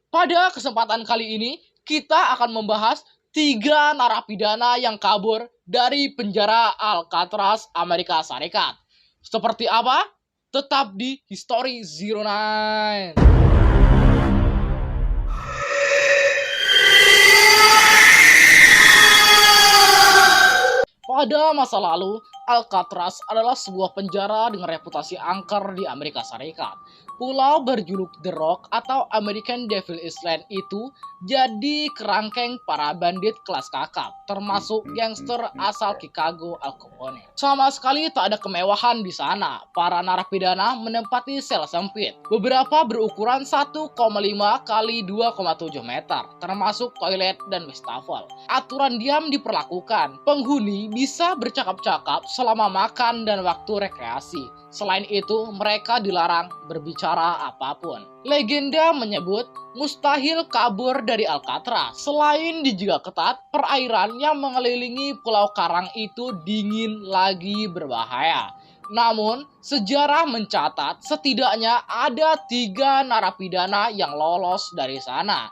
Pada kesempatan kali ini, kita akan membahas 3 narapidana yang kabur dari penjara Alcatraz, Amerika Serikat. Seperti apa? Tetap di History Zero Nine. Pada masa lalu, Alcatraz adalah sebuah penjara dengan reputasi angker di Amerika Serikat. Pulau berjuluk The Rock atau American Devil Island itu jadi kerangkeng para bandit kelas kakap, termasuk gangster asal Chicago, Al Capone. Sama sekali tak ada kemewahan di sana. Para narapidana menempati sel sempit, beberapa berukuran 1,5 kali 2,7 meter, termasuk toilet dan wastafel. Aturan diam diperlakukan. Penghuni bisa bercakap-cakap selama makan dan waktu rekreasi. Selain itu, mereka dilarang berbicara apapun. Legenda menyebut mustahil kabur dari Alcatraz. Selain dijaga ketat, perairan yang mengelilingi Pulau Karang itu dingin lagi berbahaya. Namun, sejarah mencatat setidaknya ada 3 narapidana yang lolos dari sana.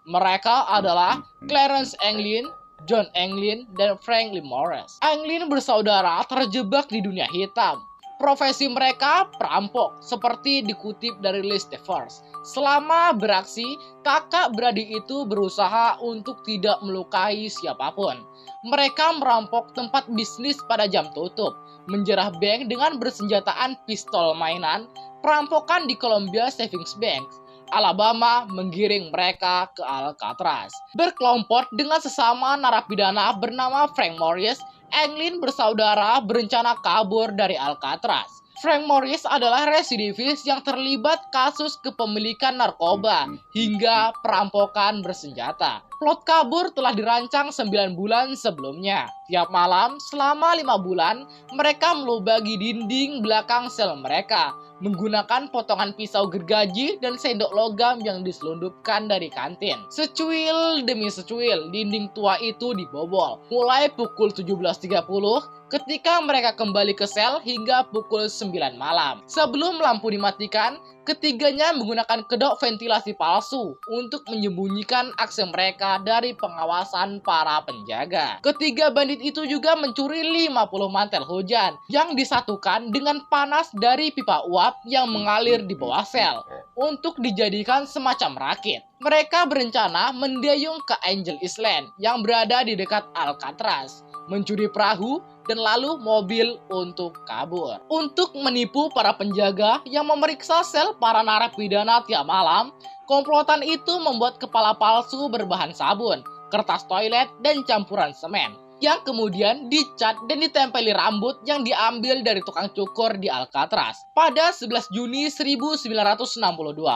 Mereka adalah Clarence Anglin, John Anglin, dan Franklin Morris. Anglin bersaudara terjebak di dunia hitam. Profesi mereka perampok, seperti dikutip dari List the First. Selama beraksi, kakak beradik itu berusaha untuk tidak melukai siapapun. Mereka merampok tempat bisnis pada jam tutup, menjarah bank dengan bersenjataan pistol mainan, perampokan di Columbia Savings Bank, Alabama, menggiring mereka ke Alcatraz. Berkelompok dengan sesama narapidana bernama Frank Morris, Anglin bersaudara berencana kabur dari Alcatraz. Frank Morris adalah residivis yang terlibat kasus kepemilikan narkoba hingga perampokan bersenjata. Plot kabur telah dirancang 9 bulan sebelumnya. Tiap malam selama 5 bulan, mereka melubagi dinding belakang sel mereka menggunakan potongan pisau gergaji dan sendok logam yang diselundupkan dari kantin. Secuil demi secuil, dinding tua itu dibobol. Mulai pukul 17.30 ketika mereka kembali ke sel hingga pukul 9 malam. Sebelum lampu dimatikan, ketiganya menggunakan kedok ventilasi palsu untuk menyembunyikan aksi mereka dari pengawasan para penjaga. Ketiga bandit itu juga mencuri 50 mantel hujan yang disatukan dengan panas dari pipa uap yang mengalir di bawah sel untuk dijadikan semacam rakit. Mereka berencana mendayung ke Angel Island yang berada di dekat Alcatraz, mencuri perahu dan lalu mobil untuk kabur. Untuk menipu para penjaga yang memeriksa sel para narapidana tiap malam, komplotan itu membuat kepala palsu berbahan sabun, kertas toilet, dan campuran semen yang kemudian dicat dan ditempeli rambut yang diambil dari tukang cukur di Alcatraz. Pada 11 Juni 1962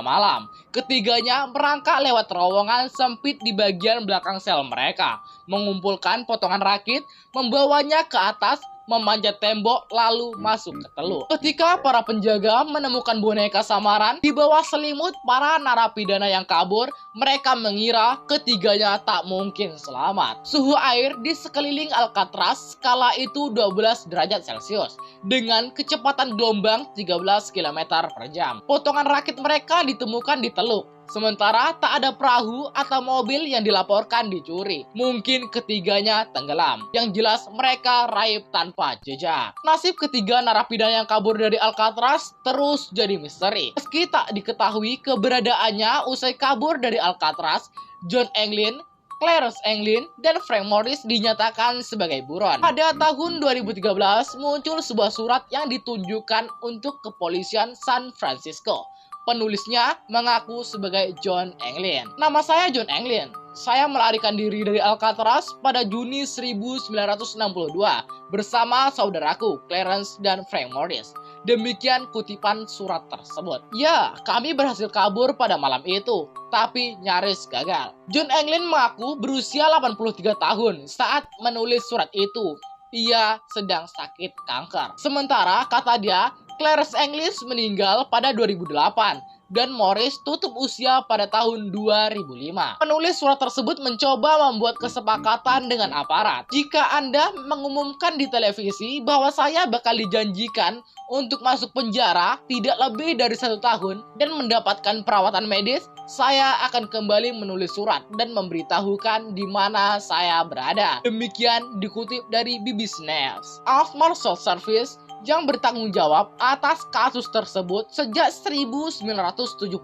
malam, ketiganya merangkak lewat terowongan sempit di bagian belakang sel mereka, mengumpulkan potongan rakit, membawanya ke atas, memanjat tembok, lalu masuk ke teluk. Ketika para penjaga menemukan boneka samaran di bawah selimut para narapidana yang kabur, mereka mengira ketiganya tak mungkin selamat. Suhu air di sekeliling Alcatraz skala itu 12 derajat Celcius dengan kecepatan gelombang 13 km per jam. Potongan rakit mereka ditemukan di teluk. Sementara tak ada perahu atau mobil yang dilaporkan dicuri. Mungkin ketiganya tenggelam. Yang jelas mereka raib tanpa jejak. Nasib ketiga narapidana yang kabur dari Alcatraz terus jadi misteri. Meski tak diketahui keberadaannya usai kabur dari Alcatraz, John Anglin, Clarence Anglin, dan Frank Morris dinyatakan sebagai buron. Pada tahun 2013 muncul sebuah surat yang ditunjukkan untuk kepolisian San Francisco. Penulisnya mengaku sebagai John Anglin. Nama saya John Anglin. Saya melarikan diri dari Alcatraz pada Juni 1962 bersama saudaraku Clarence dan Frank Morris. Demikian kutipan surat tersebut. Ya, kami berhasil kabur pada malam itu, tapi nyaris gagal. John Anglin mengaku berusia 83 tahun saat menulis surat itu. Ia sedang sakit kanker. Sementara, kata dia, Clarence Anglin meninggal pada 2008 dan Morris tutup usia pada tahun 2005. Penulis surat tersebut mencoba membuat kesepakatan dengan aparat. Jika Anda mengumumkan di televisi bahwa saya bakal dijanjikan untuk masuk penjara tidak lebih dari 1 tahun dan mendapatkan perawatan medis, saya akan kembali menulis surat dan memberitahukan di mana saya berada. Demikian dikutip dari BBC News. Of Marshal Service yang bertanggung jawab atas kasus tersebut sejak 1978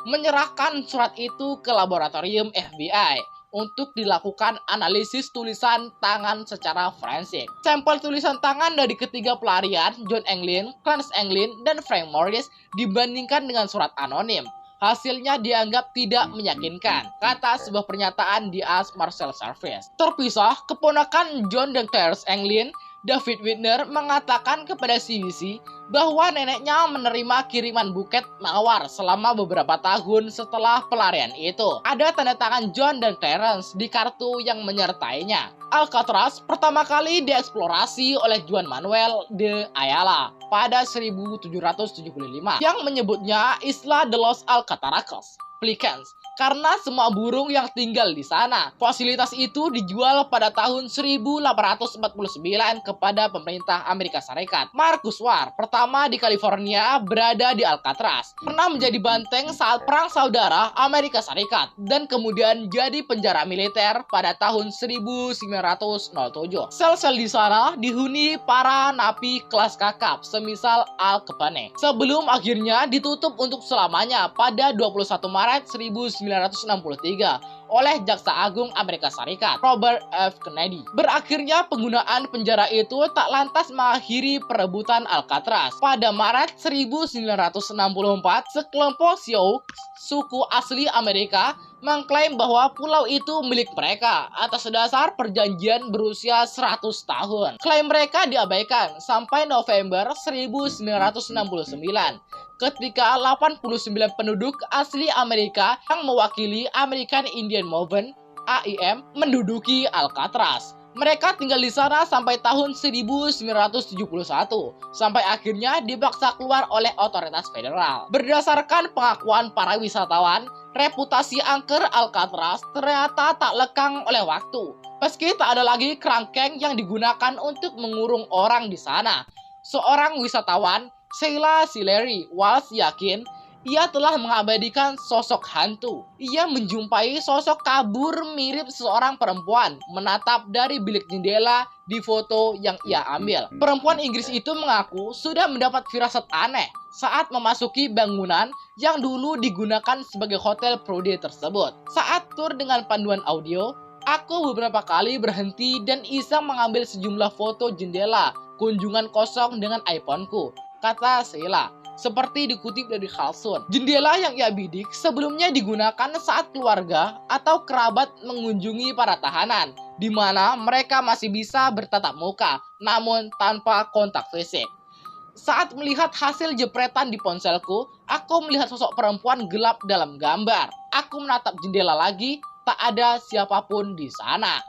menyerahkan surat itu ke laboratorium FBI untuk dilakukan analisis tulisan tangan secara forensik. Sampel tulisan tangan dari ketiga pelarian, John Anglin, Clarence Anglin, dan Frank Morris dibandingkan dengan surat anonim. Hasilnya dianggap tidak meyakinkan, kata sebuah pernyataan di As Marshal Service. Terpisah, keponakan John dan Clarence Anglin, David Whitner, mengatakan kepada CBC bahwa neneknya menerima kiriman buket mawar selama beberapa tahun setelah pelarian itu. Ada tanda tangan John dan Clarence di kartu yang menyertainya. Alcatraz pertama kali dieksplorasi oleh Juan Manuel de Ayala pada 1775 yang menyebutnya Isla de los Alcataracos, Pelicans, karena semua burung yang tinggal di sana. Fasilitas itu dijual pada tahun 1849 kepada pemerintah Amerika Serikat. Marcus Ward, pertama di California, berada di Alcatraz. Pernah menjadi banteng saat Perang Saudara Amerika Serikat dan kemudian jadi penjara militer pada tahun 1907. Sel-sel di sana dihuni para napi kelas kakap, semisal Al Capone, sebelum akhirnya ditutup untuk selamanya pada 21 Maret 1963 oleh Jaksa Agung Amerika Serikat, Robert F. Kennedy. Berakhirnya penggunaan penjara itu tak lantas mengakhiri perebutan Alcatraz. Pada Maret 1964, sekelompok Sioux, suku asli Amerika, mengklaim bahwa pulau itu milik mereka atas dasar perjanjian berusia 100 tahun. Klaim mereka diabaikan sampai November 1969. Ketika 89 penduduk asli Amerika yang mewakili American Indian Movement (AIM) menduduki Alcatraz. Mereka tinggal di sana sampai tahun 1971, sampai akhirnya dipaksa keluar oleh otoritas federal. Berdasarkan pengakuan para wisatawan, reputasi angker Alcatraz ternyata tak lekang oleh waktu. Meski tak ada lagi kerangkeng yang digunakan untuk mengurung orang di sana. Seorang wisatawan, Sheila Sillery Walsh, yakin ia telah mengabadikan sosok hantu. Ia menjumpai sosok kabur mirip seorang perempuan menatap dari bilik jendela di foto yang ia ambil. Perempuan Inggris itu mengaku sudah mendapat firasat aneh saat memasuki bangunan yang dulu digunakan sebagai hotel Prode tersebut. Saat tur dengan panduan audio, aku beberapa kali berhenti dan iseng mengambil sejumlah foto jendela kunjungan kosong dengan iPhone-ku, kata Sheila. Seperti dikutip dari Carlson, jendela yang ia bidik sebelumnya digunakan saat keluarga atau kerabat mengunjungi para tahanan, di mana mereka masih bisa bertatap muka, namun tanpa kontak fisik. Saat melihat hasil jepretan di ponselku, aku melihat sosok perempuan gelap dalam gambar. Aku menatap jendela lagi, tak ada siapapun di sana.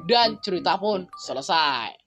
Dan cerita pun selesai.